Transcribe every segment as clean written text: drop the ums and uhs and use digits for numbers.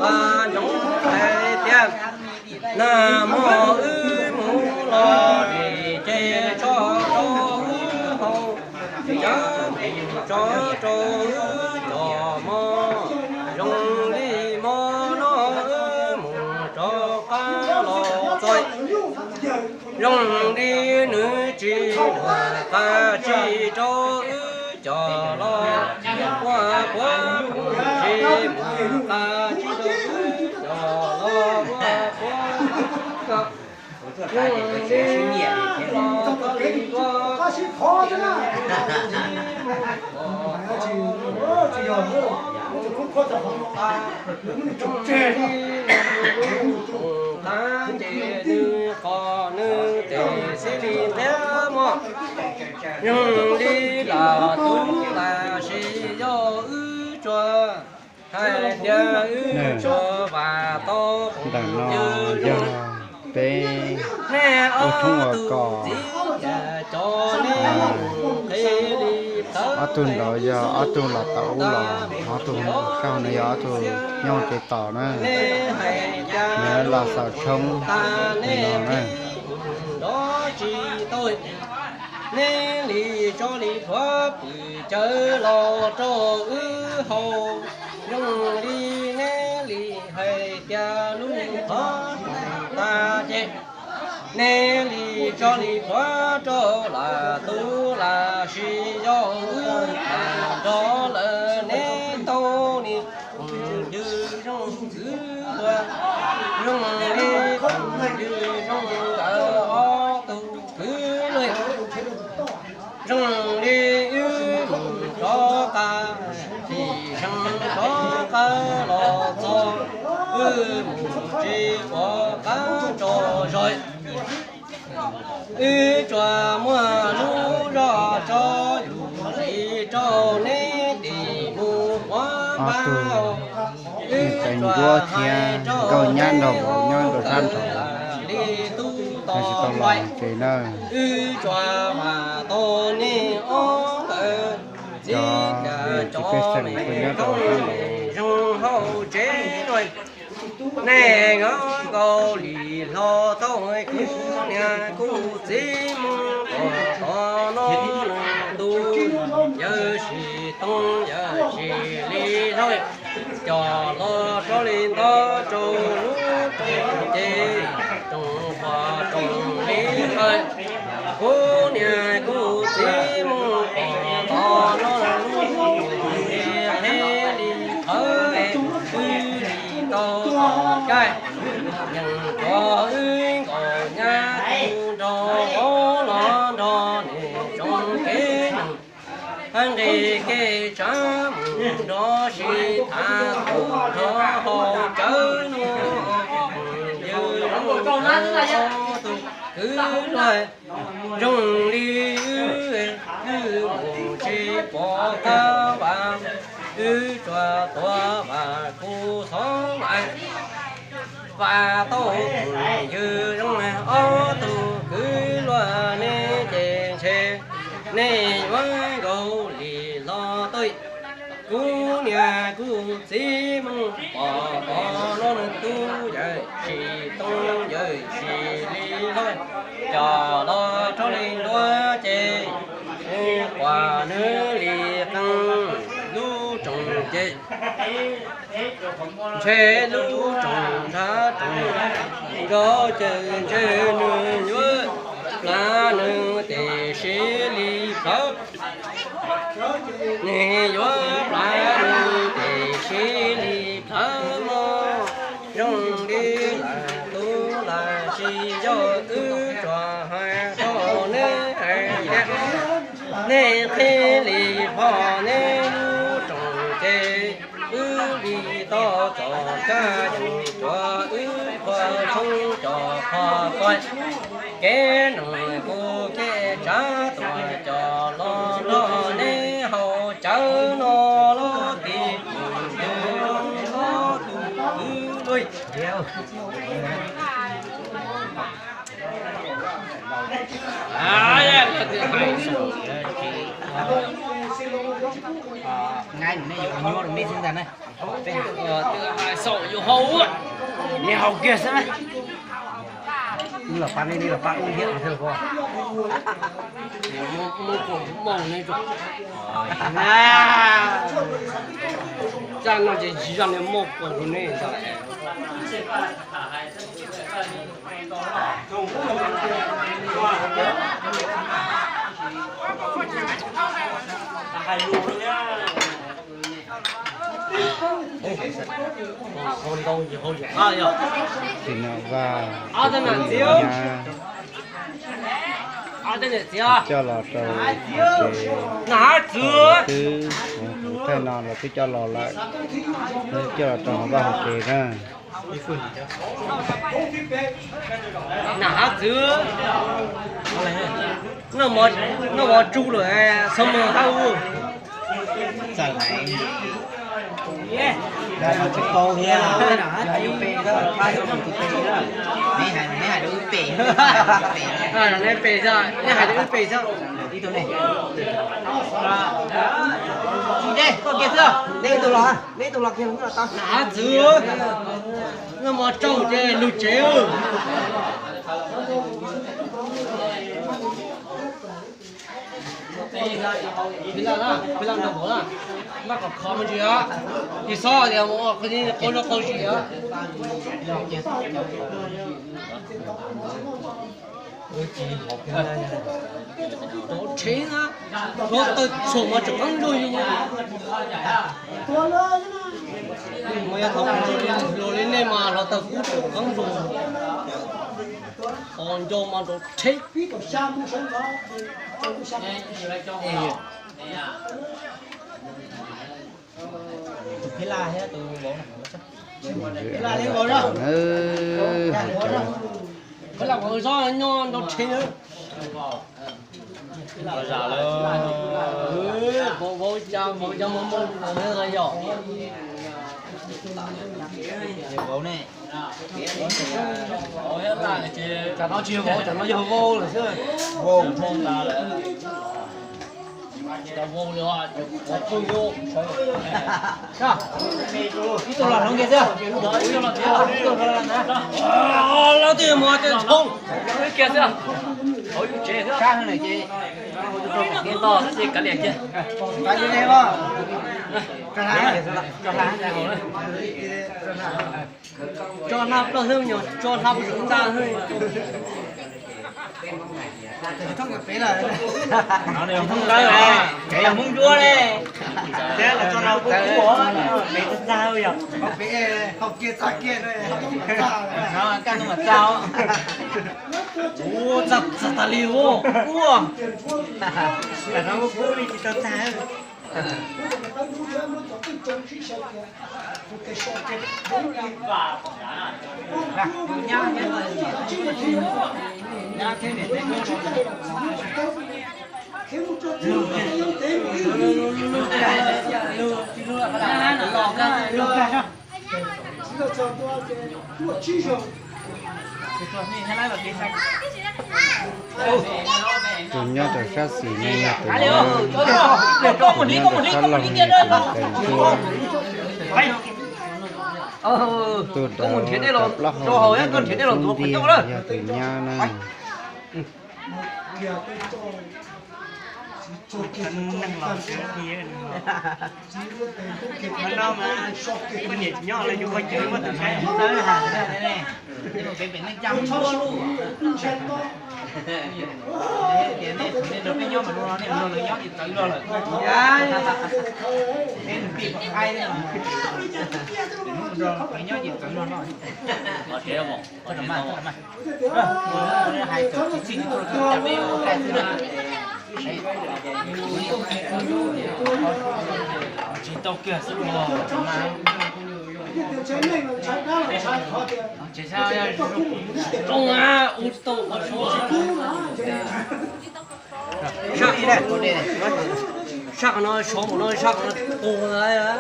a nông thầy tiên nam mô ư mu lo đi chế cho hậu nhớ mình cho mò rong đi mò nó mu cho cá lò rồi rong đi nữ chỉ ta chỉ cho lo qua chỉ ta chỉ cho lo qua rong đi他是靠着呢。nhưng đi là tu là sĩ do ư cho hay dia ư cho và to như bé nè ở thung ở cò ở tuần đó giờ ở tuần là tàu là ở tuần sau này ở tuần nhau chạy tàu nữa nè là sao trông nó này đó chỉ tôi nên lì cho lì thoát chờ lo cho ư hầu nhưng đi nên lì hay cha lúc thoát ta chết nên lì cho lì thoát cho là tu là suy do ư đó là nên tô ni như trong ư nhưng đi như trong ở tu cứ lời rong đi cho ca thì rong cho ca lo cho chỉ có cá trò rồi cho mưa lũ ra cho gì cho nên đi mua quá bao cảnh đua thiên cầu nhan đầu than đi tu này chỉ tao lòng chỉ nơi cho mà to nên ó cho cái sừng của nhớ đầu trong hậu chế rồi nè ngó cầu lì lo tôi cứ nhà cứ gì mua to nó tu giờ chỉ tông giờ chỉ đi thôi cho lo cho lên to cho lú trồng chế trồng hoa trồng lý thôi cô nhà cô gì mua to nó lú thế đi thở to cái nhưng có ơi còn nhà tu cho có lo đó để trong cái anh đi cái trái đó chỉ tha tu đó hồ chơi nó như tu cứ nói rong đi cứ chỉ bỏ ta vào cho tua và khu sống lại và tôi như trong ó tu cứ loa nê chèn chè nê vẫn gấu lì lo tôi cú nhà cú xí mong bỏ nó tu dậy chỉ tu dậy chỉ li thôi cho lo cho lên loa chè quả nữa lì tăng lũ trồng chè chè lũ trồng đá trồng có chân chè nương nhớ lá nương tề xí li khóc nè nhớ lá nương tề xí li khóc mò rong đi là tu là xí do ư trò hai trò nè nè thế li phò nè lũ trồng chè đi to cho cha cho khoa không cho khoa coi cái nồi cô cái trả tuổi cho lo nè hậu chớ nó lo tìm lo tu đôi ngay này nhua được mấy sinh này 手有好啊，你好干什么？你老爸那，你老爸那天是不？梦那种，啊，咱那这一样的梦过出那个。con đâu gì không gì à nhở thì nó và à thế nào tiêu à thế này tiêu cho lò trầu nã chưa thứ thế nào là cái cho lò lại cho lò trầu nó vào kề ra nã chưa nó một chú rồi xong rồi tao Trời này. Đây là cái tô kia là cái nào hết UP đó, hai cái UP đó. Mấy hai đứa UP. à là nên bể ra nên hai đứa bể ra Đi tôi này. Chị đây, con kia chưa? Đây tôi lọt kia cũng là tao. nã chưa nó một trâu chơi lụt chế ư bây giờ đâu bỏ ra nó còn khó mà gì á thì sao thì cái gì có nó không gì á nó chế á nó tự số mà chụp ăn rồi nhưng mà không rồi lên đây mà nó tự cũng chụp ăn rồi còn cho mà nó chế Thế là hết từ bố này. cái là người do nó chế nữa Giả luôn. bố cha mông thế là nhỏ Bố này. chẳng nó chia vô chẳng nó vô là xưa Vô. ta vô nữa không vô Sao? Đi tôi lọt không kia chưa? nó tiền mà tiền không kia chưa ôi chế chưa Khác hơn này chị. cái to nó gì cả liền kia Cái gì đây không? Cái này Cho lá ra ngồi. cho nó hơn nhiều cho nó chúng ta hơi không được phế là Nó đều không tới này. Cái là muốn chúa đây. Thế là cho nó cũng của. Mày thích sao vậy? học phế học kia xa kia đây học không sao Nó căn mà sao? ô giật giật ta liu ô Cua. Là nó có cua đi thì tao sao? từ nhau từ sát xỉ nhau từ Để con một đi kia đây con. từ có một chuyện đấy rồi lắc cho hồi á con chuyện đấy rồi thuộc phải đâu đó từ nhau này Năng lòng cái kia. Nó mà cái nhiệt nhỏ là vô coi chơi mà từ sáng tới là đây này. Cái đồ cái năng chăm chua luôn. Để này được cái nhóm mà nó này nó nhóm thì tự lo rồi. Nên bị một ai đấy mà. Rồi cái nhóm thì tự lo rồi. ở chế không Ôi mà. Hai tổ chính tôi chả biết cái gì nữa. Chỉ tao kia sức mà chỉ sao ya ông à ô tô ở số sao đi đây đây này sắc nó số một nó sắc nó tung đấy á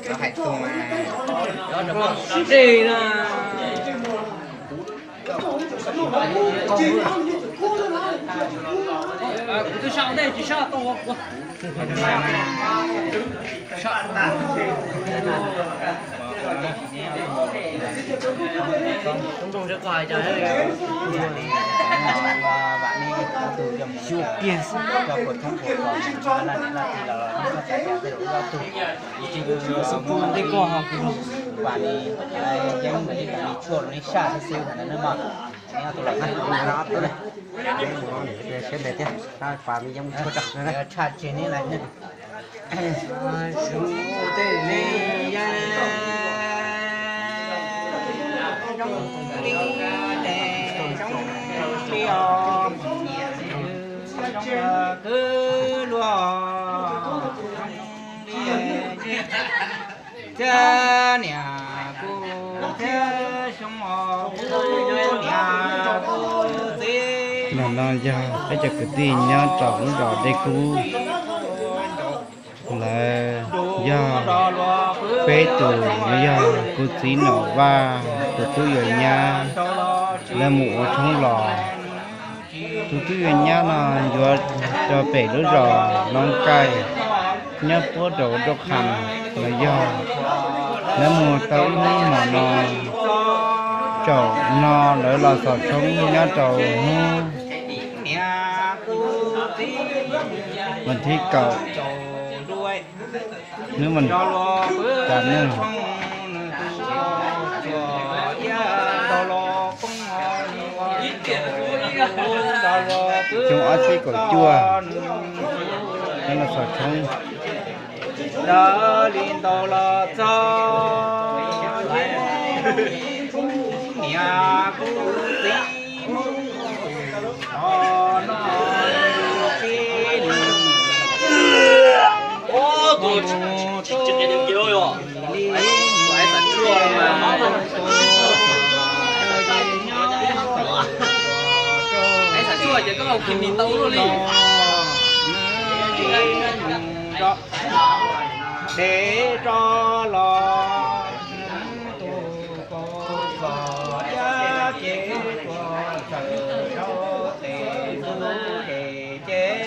nó phải tung mà đó là bằng gì nè tôi sao đây chỉ sao to quá sao Chúng tôi sẽ quay cho hết. bạn đi từ dòng siêu tiền cho cuộc thông của còn là thì là nó sẽ kéo cái độ giao từ chỉ mua đi qua học bạn đi dân mình đi bạn đi chùa đi xa thì siêu thành nó mà nghe tôi lại nó tôi đây để xem để chứ ta phải mình giống có chặt nữa đấy chặt trên này này cứ lo cha nhà cô cha sống ở nhà cô gì nó giờ bây giờ cái gì nhá trọng rõ đây cú là giờ phê tù bây giờ cô tí nọ va của tôi ở nhà là mũ trong lò tôi ở nhà là giờ cho bể đứa rò non cay nhớ bố đồ độc hành là giờ nếu mùa tới mà nó trầu nó để là sọt sống nhớ trầu mình thích cầu nếu mình cảm ơn chúng ở xí cỏ chua nên là sọt sống đã lên đầu là cho nhà cô tí Ô, tôi chỉ cái điều kia rồi. Phải sản chua mà. Cái sản chua chỉ có một kim mì tấu luôn đi. Để cho lo tu cô có giá chế cho trời cho tiền để chế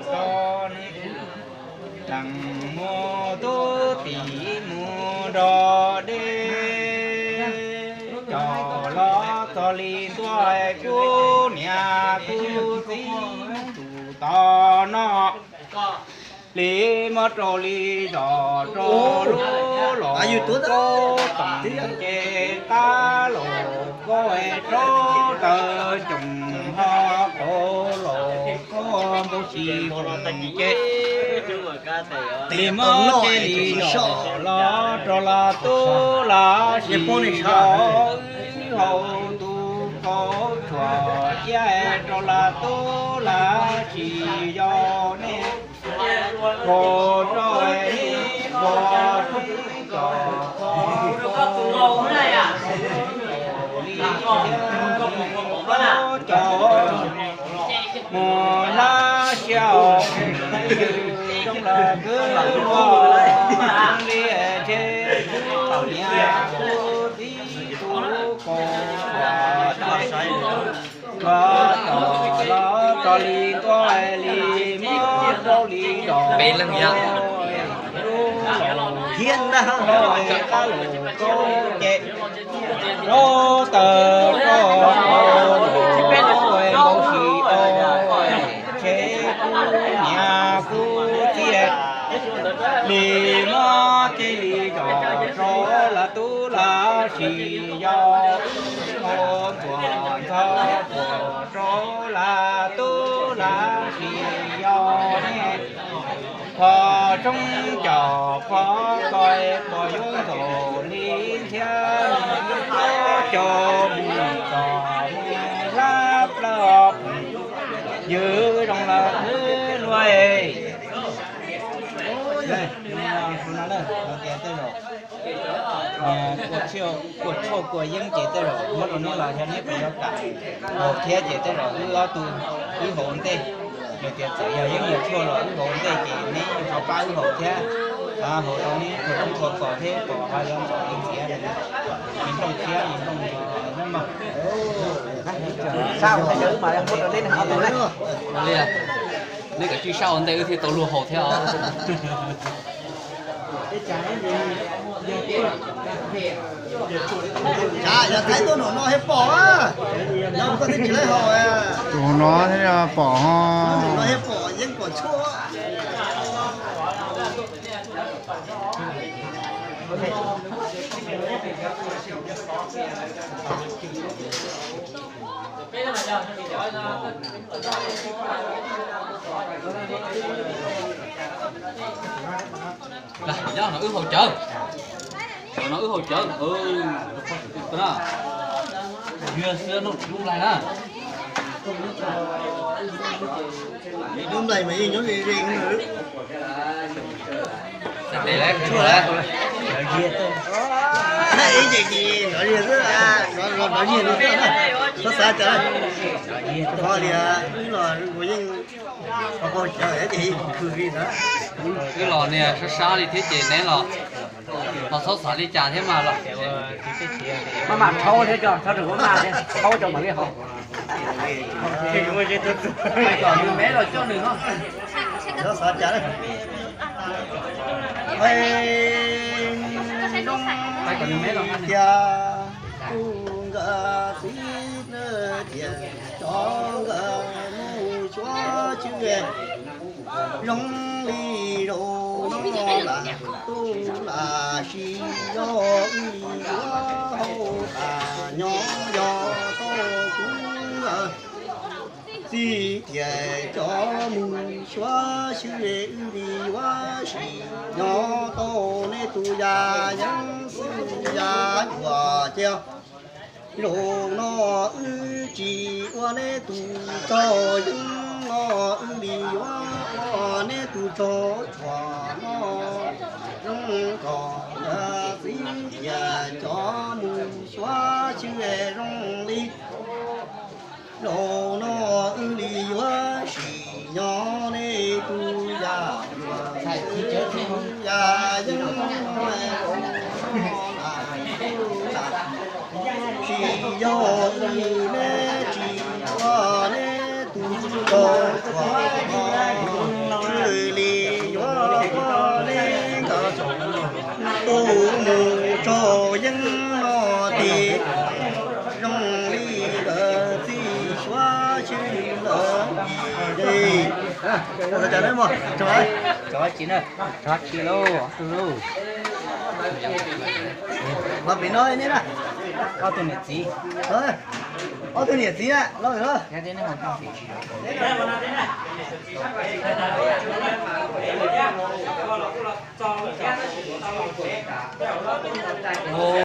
cho đằng mua tu tỷ mua đò đê cho lo cho li tuổi cô nhà cô tí tụ to nó lý mất rồi lý rõ rõ lỗ lỗ cô tổng chế ta lỗ cô ấy rõ tờ trùng hoa cô lỗ cô bố xì cùng chế lý mất chế lý rõ lỗ rõ là tu là xì rõ hậu tu có chùa chế rõ là tu là xì rõ nè cô rồi cô có này à mùa lá xèo trong là cứ lo lìa trên nhà cô đi tu cô có lo cho li coi li mất đâu li đỏ Bị lần nhá. thiên đã hỏi cá lù cô chè lô tờ cô quê bầu xì ô chế nhà cô chia lì mò chế lì đỏ rô là tu là xì do con của thơ của rô là tu là xì do nè phò trong trò phò coi bò dung thổ liên thiên có cho bùn cò láp lợp giữ trong là thứ nuôi đây nó đây nó tiền tới rồi cuộc chiêu của dân chế tới rồi mất rồi nó là cho nếp nó cả hồ thế chế tới rồi lo tu cái hồn tê nhiều tiền chạy giờ những nhiều chua rồi hồn tê chỉ ní họ ba cái hồn thế hồn đó ní hồn trong thôn cỏ thế cỏ hai lần cỏ những thế này mình trong thế mình trong nó mà sao thấy nhớ mà em muốn lên học đấy Đây à. Đây cả truy sau đây thì tàu lùa hổ theo. cái trái thì giờ Chả giờ thấy tôi nó hết bỏ á. Nó có thể chỉ lấy họ à. tụi nó thế là bỏ Nó hết bỏ nhưng còn chua. Là do nó ư hỗ trợ. Nó ư hỗ trợ. Đó đó. Vừa xưa nó đúng lại đó. Đúng này mấy nhớ gì nữa. Để lại chua đấy. Ý gì nói gì nữa à, nói gì nữa nó xa trời. Thôi thì cái lò của những con trời thì cứ gì đó. Cái lò này xa đi thế chị nè lò. Nó sốt xả đi trà thế mà lò. mà thâu thế cho đừng có mà thế thâu cho mà cái họ Mày còn như mẹ rồi cho đừng không? Nó xa trời. Mày còn như mẹ rồi anh. Cha cung gà tí nơ tiền cho gà nuôi chúa chưa rong đi đồ nó là tu là si do y hậu à nhỏ do to cũng si tiền cho mùi xóa chưa đi quá si nhỏ to nên tu già nhân ya chùa treo lô nó ư chỉ qua nê tu cho những nó ư đi qua nê tu cho chùa nó rong còn là gì ya cho mù xóa chưa rong đi lô nó ư đi qua chỉ nhỏ nê tu ya ya những chỉ do đi nè chỉ qua nè tu cho qua người li qua nè cả tu mù cho dân mò đi rong li đờ ti xóa chữ đờ đi sao trả đấy mà cho chín ơi cho kilo mà bị nói thế nè cao tiền nhiệt gì thôi ô tôi nhiệt gì nè lo rồi đó cái này mà cao gì